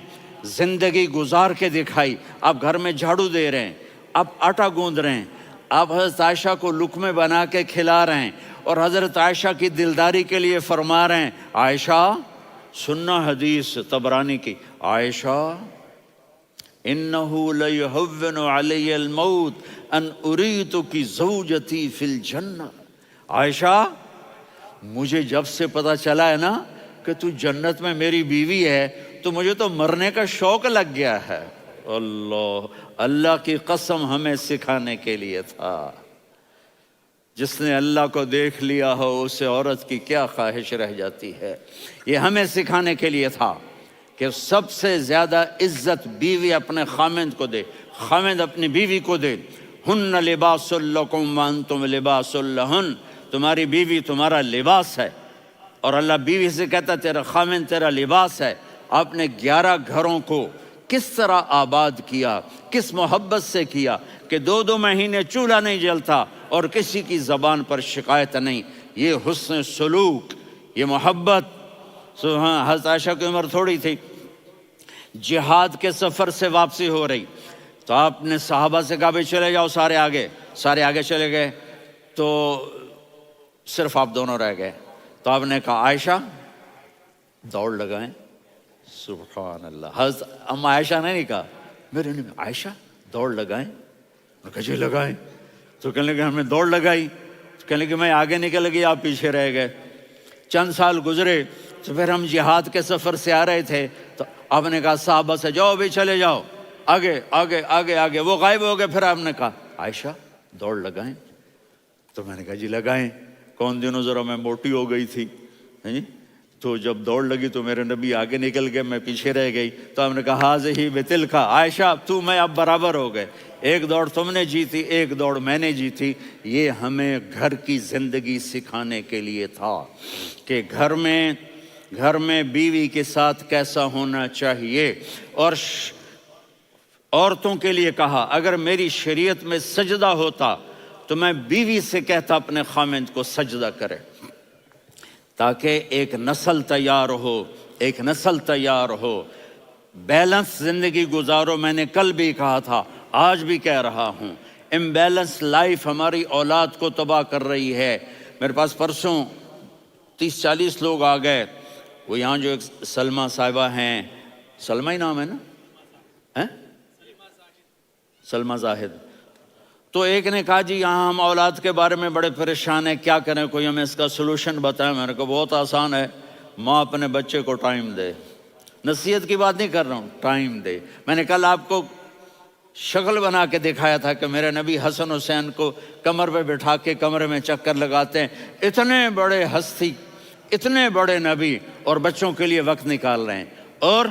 زندگی گزار کے دکھائی۔ آپ گھر میں جھاڑو دے رہے ہیں، آپ آٹا گوندھ رہے ہیں، آپ حضرت عائشہ کو لقمے بنا کے کھلا رہے ہیں، اور حضرت عائشہ کی دلداری کے لیے فرما رہے ہیں عائشہ سننا حدیث طبرانی کی، عائشہ انہو لیہون علی الموت ان اریتک زوجتی فی الجنہ۔ عائشہ مجھے جب سے پتا چلا ہے نا کہ تو جنت میں میری بیوی ہے تو مجھے تو مرنے کا شوق لگ گیا ہے۔ اللہ کی قسم ہمیں سکھانے کے لیے تھا۔ جس نے اللہ کو دیکھ لیا ہو اسے عورت کی کیا خواہش رہ جاتی ہے۔ یہ ہمیں سکھانے کے لیے تھا کہ سب سے زیادہ عزت بیوی اپنے خاوند کو دے، خاوند اپنی بیوی کو دے۔ ہن لباس لکم وانتم لباس لہن، تمہاری بیوی تمہارا لباس ہے، اور اللہ بیوی سے کہتا تیرا خاوند تیرا لباس ہے۔ آپ نے 11 گھروں کو کس طرح آباد کیا، کس محبت سے کیا کہ 2 مہینے چولہا نہیں جلتا اور کسی کی زبان پر شکایت نہیں۔ یہ حسن سلوک، یہ محبت۔ حضرت عائشہ کی عمر تھوڑی تھی، جہاد کے سفر سے واپسی ہو رہی، تو آپ نے صحابہ سے کہا بھائی چلے جاؤ سارے آگے چلے گئے، تو صرف آپ دونوں رہ گئے۔ تو آپ نے کہا عائشہ دوڑ لگائیں۔ سبحان اللہ، حضرت اما عائشہ نے نہیں کہا، میرے نے عائشہ دوڑ لگائیں، میں کہا جی لگائیں۔ تو کہنے لگے ہم نے دوڑ لگائی، کہنے لگے میں آگے نکل گئی آپ پیچھے رہ گئے۔ چند سال گزرے تو پھر ہم جہاد کے سفر سے آ رہے تھے، تو آپ نے کہا صحابہ سے جاؤ بھی چلے جاؤ آگے آگے آگے آگے، وہ غائب ہو گئے۔ پھر آپ نے کہا عائشہ دوڑ لگائیں، تو میں نے کہا جی لگائیں۔ کون دنوں ذرا میں موٹی ہو گئی تھی، تو جب دوڑ لگی تو میرے نبی آگے نکل گئے، میں پیچھے رہ گئی۔ تو ہم نے کہا ہاذہ بتلک، عائشہ تو میں اب برابر ہو گئے، ایک دوڑ تم نے جیتی ایک دوڑ میں نے جیتی۔ یہ ہمیں گھر کی زندگی سکھانے کے لیے تھا کہ گھر میں بیوی کے ساتھ کیسا ہونا چاہیے۔ اور عورتوں کے لیے کہا اگر میری شریعت میں سجدہ ہوتا تو میں بیوی سے کہتا اپنے خاوند کو سجدہ کرے، تاکہ ایک نسل تیار ہو، بیلنس زندگی گزارو۔ میں نے کل بھی کہا تھا، آج بھی کہہ رہا ہوں، امبیلنس لائف ہماری اولاد کو تباہ کر رہی ہے۔ میرے پاس پرسوں 30-40 لوگ آ گئے، وہ یہاں جو ایک سلمہ صاحبہ ہیں، سلمہ ہی نام ہے نا، سلمہ زاہد، تو ایک نے کہا جی یہاں ہم اولاد کے بارے میں بڑے پریشان ہیں، کیا کریں، کوئی ہمیں اس کا سلوشن بتائیں۔ میں نے کہا بہت آسان ہے، ماں اپنے بچے کو ٹائم دے، نصیحت کی بات نہیں کر رہا ہوں، ٹائم دے۔ میں نے کل آپ کو شکل بنا کے دکھایا تھا کہ میرے نبی حسن حسین کو کمر پہ بٹھا کے کمرے میں چکر لگاتے ہیں، اتنے بڑے ہستی، اتنے بڑے نبی، اور بچوں کے لیے وقت نکال رہے ہیں اور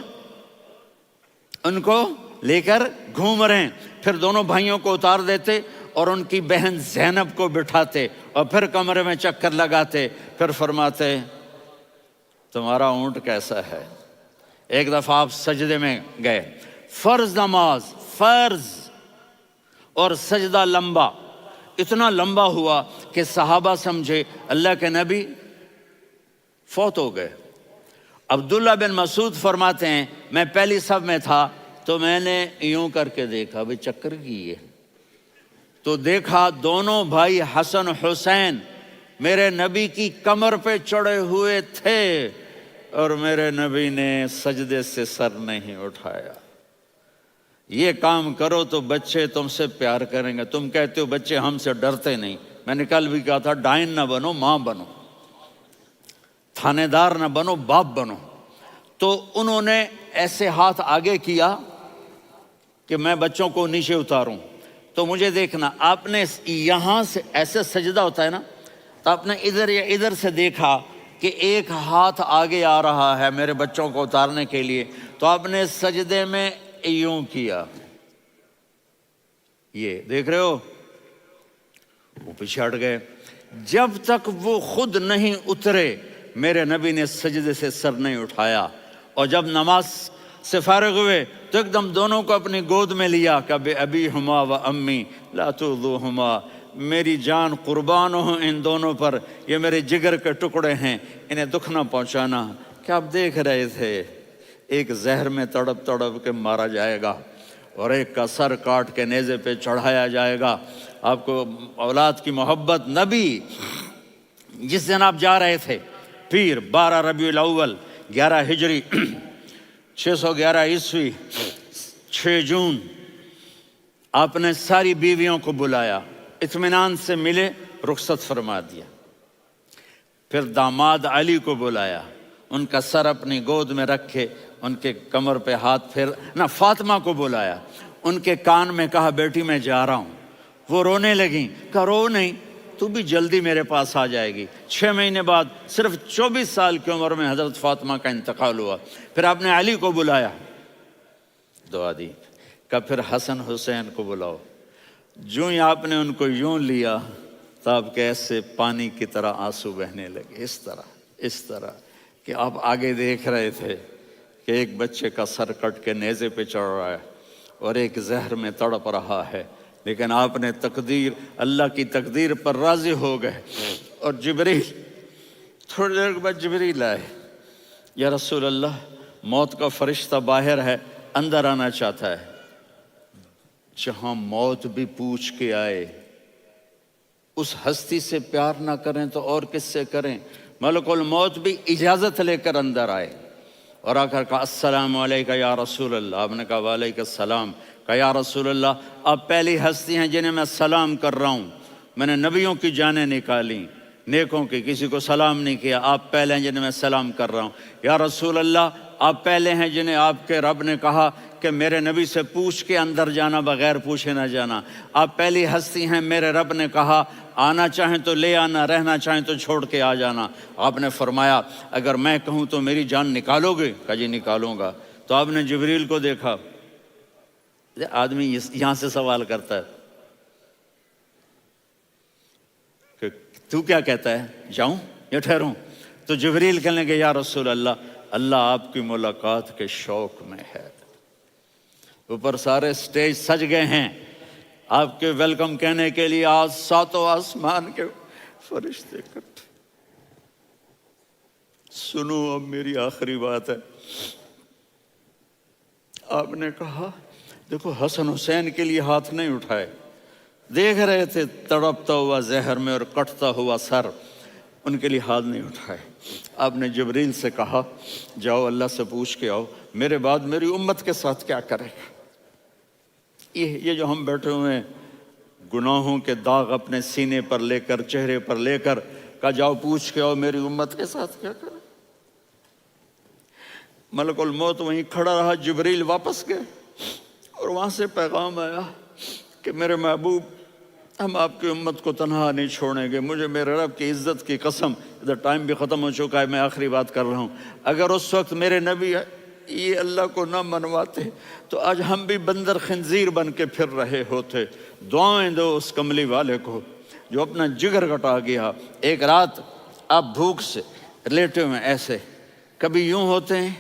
ان کو لے کر گھوم رہے ہیں۔ پھر دونوں بھائیوں کو اتار دیتے اور ان کی بہن زینب کو بٹھاتے اور پھر کمرے میں چکر لگاتے، پھر فرماتے تمہارا اونٹ کیسا ہے۔ ایک دفعہ آپ سجدے میں گئے، فرض نماز، فرض، اور سجدہ لمبا، اتنا لمبا ہوا کہ صحابہ سمجھے اللہ کے نبی فوت ہو گئے۔ عبداللہ بن مسعود فرماتے ہیں میں پہلی صف میں تھا تو میں نے یوں کر کے دیکھا، بھئی چکر کی ہے، تو دیکھا دونوں بھائی حسن حسین میرے نبی کی کمر پہ چڑھے ہوئے تھے اور میرے نبی نے سجدے سے سر نہیں اٹھایا۔ یہ کام کرو تو بچے تم سے پیار کریں گے۔ تم کہتے ہو بچے ہم سے ڈرتے نہیں، میں نے کل بھی کہا تھا ڈائن نہ بنو، ماں بنو، تھانے دار نہ بنو، باپ بنو۔ تو انہوں نے ایسے ہاتھ آگے کیا کہ میں بچوں کو نیچے اتاروں، تو مجھے دیکھنا، آپ نے یہاں سے ایسے سجدہ ہوتا ہے نا، تو آپ نے ادھر یا ادھر سے دیکھا کہ ایک ہاتھ آگے آ رہا ہے میرے بچوں کو اتارنے کے لیے، تو آپ نے سجدے میں یوں کیا، یہ دیکھ رہے ہو، وہ پیچھے ہٹ گئے۔ جب تک وہ خود نہیں اترے میرے نبی نے سجدے سے سر نہیں اٹھایا، اور جب نماز سے فارغ ہوئے تو ایک دم دونوں کو اپنی گود میں لیا کہ ابی ہما و امی لا تؤذوہما، میری جان قربان ہو ان دونوں پر، یہ میرے جگر کے ٹکڑے ہیں، انہیں دکھ نہ پہنچانا۔ کیا آپ دیکھ رہے تھے ایک زہر میں تڑپ تڑپ کے مارا جائے گا اور ایک کا سر کاٹ کے نیزے پہ چڑھایا جائے گا۔ آپ کو اولاد کی محبت، نبی جس دن آپ جا رہے تھے پیر 12 ربیع الاول 11 ہجری 611 عیسوی 6 جون، آپ نے ساری بیویوں کو بلایا، اطمینان سے ملے، رخصت فرما دیا۔ پھر داماد علی کو بلایا، ان کا سر اپنی گود میں رکھے، ان کے کمر پہ ہاتھ پھیر نہ، فاطمہ کو بلایا، ان کے کان میں کہا بیٹی میں جا رہا ہوں۔ وہ رونے لگیں، کہا رو نہیں، تو بھی جلدی میرے پاس آ جائے گی۔ 6 مہینے بعد صرف 24 سال کی عمر میں حضرت فاطمہ کا انتقال ہوا۔ پھر آپ نے علی کو بلایا، دعا دی، کہا پھر حسن حسین کو بلاؤ۔ جو ہی آپ نے ان کو یوں لیا تو آپ کے ایسے پانی کی طرح آنسو بہنے لگے، اس طرح کہ آپ آگے دیکھ رہے تھے کہ ایک بچے کا سر کٹ کے نیزے پہ چڑھ رہا ہے اور ایک زہر میں تڑپ رہا ہے، لیکن آپ نے تقدیر، اللہ کی تقدیر پر راضی ہو گئے۔ اور جبریل، تھوڑی دیر کے بعد جبریل آئے، یا رسول اللہ موت کا فرشتہ باہر ہے، اندر آنا چاہتا ہے۔ جہاں موت بھی پوچھ کے آئے، اس ہستی سے پیار نہ کریں تو اور کس سے کریں؟ ملک الموت بھی اجازت لے کر اندر آئے اور آ کر کہا السلام علیکہ یا رسول اللہ۔ آپ نے کہا وعلیکم السلام۔ کہا یا رسول اللہ آپ پہلی ہستی ہیں جنہیں میں سلام کر رہا ہوں، میں نے نبیوں کی جانیں نکالیں، نیکوں کی، کسی کو سلام نہیں کیا، آپ پہلے ہیں جنہیں میں سلام کر رہا ہوں۔ یا رسول اللہ آپ پہلے ہیں جنہیں آپ کے رب نے کہا کہ میرے نبی سے پوچھ کے اندر جانا، بغیر پوچھے نہ جانا۔ آپ پہلی ہستی ہیں، میرے رب نے کہا آنا چاہیں تو لے آنا، رہنا چاہیں تو چھوڑ کے آ جانا۔ آپ نے فرمایا اگر میں کہوں تو میری جان نکالو گے؟ کہا جی نکالوں گا۔ تو آپ نے جبریل کو دیکھا، آدمی یہاں سے سوال کرتا ہے کہ تو کیا کہتا ہے، جاؤں یا ٹھہروں؟ تو جبریل کہنے لگے یا رسول اللہ، اللہ آپ کی ملاقات کے شوق میں ہے۔ اوپر سارے سٹیج سج گئے ہیں آپ کے ویلکم کہنے کے لیے، آج 7 آسمان کے فرشتے اکٹھے۔ سنو اب میری آخری بات ہے۔ آپ نے کہا دیکھو حسن حسین کے لیے ہاتھ نہیں اٹھائے، دیکھ رہے تھے تڑپتا ہوا زہر میں اور کٹتا ہوا سر، ان کے لیے ہاتھ نہیں اٹھائے۔ آپ نے جبریل سے کہا جاؤ اللہ سے پوچھ کے آؤ میرے بعد میری امت کے ساتھ کیا کرے گا۔ یہ جو ہم بیٹھے ہوئے ہیں گناہوں کے داغ اپنے سینے پر لے کر، چہرے پر لے کر، کہا جاؤ پوچھ کے آؤ میری امت کے ساتھ کیا کرے۔ ملک الموت وہیں کھڑا رہا، جبریل واپس گئے اور وہاں سے پیغام آیا کہ میرے محبوب ہم آپ کی امت کو تنہا نہیں چھوڑیں گے، مجھے میرے رب کی عزت کی قسم، ادھر ٹائم بھی ختم ہو چکا ہے، میں آخری بات کر رہا ہوں، اگر اس وقت میرے نبی یہ اللہ کو نہ منواتے تو آج ہم بھی بندر خنزیر بن کے پھر رہے ہوتے۔ دعائیں دو اس کملی والے کو جو اپنا جگر کٹا گیا۔ ایک رات آپ بھوک سے لیٹے ہوئے ایسے، کبھی یوں ہوتے ہیں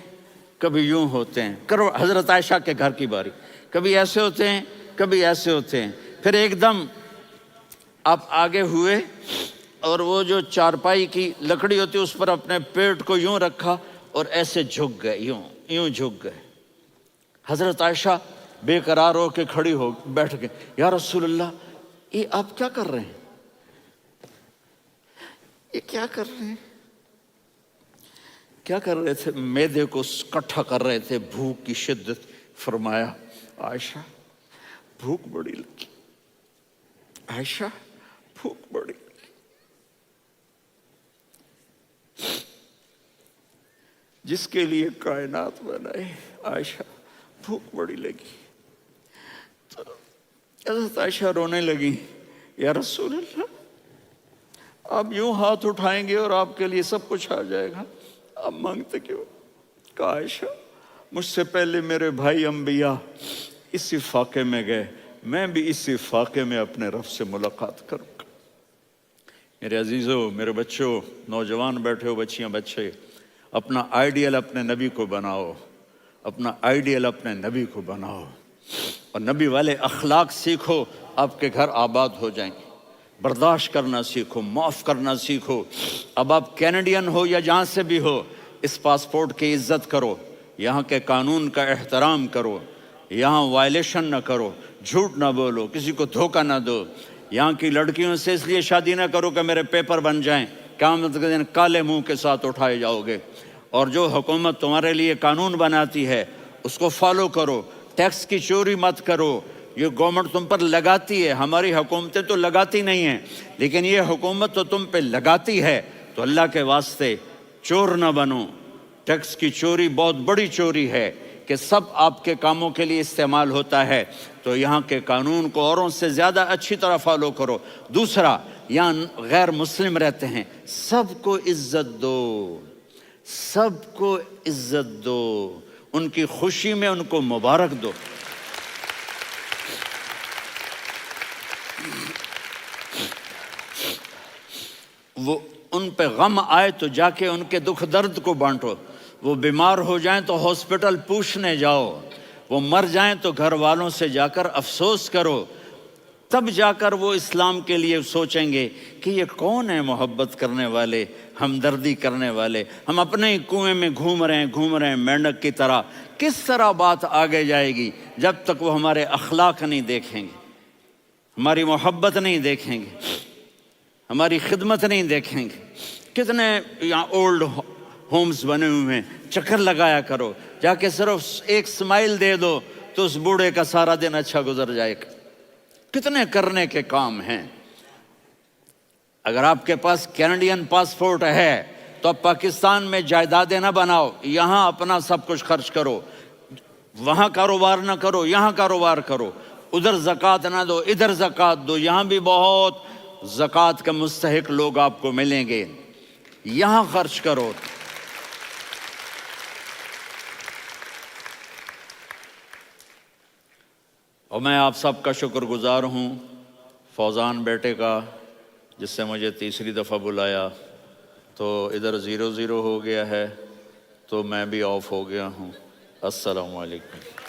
کبھی یوں ہوتے ہیں، کرو حضرت عائشہ کے گھر کی باری، کبھی ایسے ہوتے ہیں کبھی ایسے ہوتے ہیں، پھر ایک دم آپ آگے ہوئے اور وہ جو چارپائی کی لکڑی ہوتی ہے اس پر اپنے پیٹ کو یوں رکھا اور ایسے جھک گئے، یوں جھک گئے۔ حضرت عائشہ بے قرار ہو کے کھڑی ہو بیٹھ گئے، یا رسول اللہ یہ آپ کیا کر رہے ہیں؟ یہ کیا کر رہے ہیں؟ کیا کر رہے تھے؟ معدے کو کٹھا کر رہے تھے، بھوک کی شدت۔ فرمایا عائشہ بھوک بڑی لگی، عائشہ بھوک بڑی لگی۔ جس کے لیے کائنات بنائے، عائشہ بھوک بڑی لگی۔ تو حضرت عائشہ رونے لگی، یا رسول اللہ آپ یوں ہاتھ اٹھائیں گے اور آپ کے لیے سب کچھ آ جائے گا، آپ مانگتے کیوں؟ کہا عائشہ مجھ سے پہلے میرے بھائی انبیاء اسی فاقے میں گئے، میں بھی اسی فاقے میں اپنے رب سے ملاقات کروں گا۔ میرے عزیزوں، میرے بچوں، نوجوان بیٹھے ہو، بچیاں بچے، اپنا آئیڈیل اپنے نبی کو بناؤ، اپنا آئیڈیل اپنے نبی کو بناؤ اور نبی والے اخلاق سیکھو، آپ کے گھر آباد ہو جائیں گے۔ برداشت کرنا سیکھو، معاف کرنا سیکھو۔ اب آپ کینیڈین ہو یا جہاں سے بھی ہو، اس پاسپورٹ کی عزت کرو، یہاں کے قانون کا احترام کرو، یہاں وائلیشن نہ کرو، جھوٹ نہ بولو، کسی کو دھوکہ نہ دو۔ یہاں کی لڑکیوں سے اس لیے شادی نہ کرو کہ میرے پیپر بن جائیں، قیامت کے دن کالے منہ کے ساتھ اٹھائے جاؤ گے۔ اور جو حکومت تمہارے لیے قانون بناتی ہے اس کو فالو کرو، ٹیکس کی چوری مت کرو۔ یہ گورنمنٹ تم پر لگاتی ہے، ہماری حکومتیں تو لگاتی نہیں ہیں، لیکن یہ حکومت تو تم پہ لگاتی ہے، تو اللہ کے واسطے چور نہ بنو۔ ٹیکس کی چوری بہت بڑی چوری ہے کہ سب آپ کے کاموں کے لیے استعمال ہوتا ہے، تو یہاں کے قانون کو اوروں سے زیادہ اچھی طرح فالو کرو۔ دوسرا، یہاں غیر مسلم رہتے ہیں، سب کو عزت دو، سب کو عزت دو، ان کی خوشی میں ان کو مبارک دو۔ وہ ان پہ غم آئے تو جا کے ان کے دکھ درد کو بانٹو، وہ بیمار ہو جائیں تو ہاسپٹل پوچھنے جاؤ، وہ مر جائیں تو گھر والوں سے جا کر افسوس کرو، تب جا کر وہ اسلام کے لیے سوچیں گے کہ یہ کون ہے محبت کرنے والے، ہمدردی کرنے والے۔ ہم اپنے ہی کنویں میں گھوم رہے ہیں مینڈک کی طرح۔ کس طرح بات آگے جائے گی جب تک وہ ہمارے اخلاق نہیں دیکھیں گے، ہماری محبت نہیں دیکھیں گے، ہماری خدمت نہیں دیکھیں گے۔ کتنے یہاں اولڈ ہومز بنے ہوئے ہیں، چکر لگایا کرو، جا کے صرف ایک سمائل دے دو تو اس بوڑھے کا سارا دن اچھا گزر جائے گا۔ کتنے کرنے کے کام ہیں۔ اگر آپ کے پاس کینیڈین پاسپورٹ ہے تو اب پاکستان میں جائیدادیں نہ بناؤ، یہاں اپنا سب کچھ خرچ کرو، وہاں کاروبار نہ کرو، یہاں کاروبار کرو، ادھر زکوٰۃ نہ دو، ادھر زکوٰۃ دو، یہاں بھی بہت زکوٰۃ کے مستحق لوگ آپ کو ملیں گے، یہاں خرچ کرو۔ اور میں آپ سب کا شکر گزار ہوں، فوزان بیٹے کا، جس سے مجھے تیسری دفعہ بلایا، تو ادھر 0-0 ہو گیا ہے تو میں بھی آف ہو گیا ہوں۔ السلام علیکم۔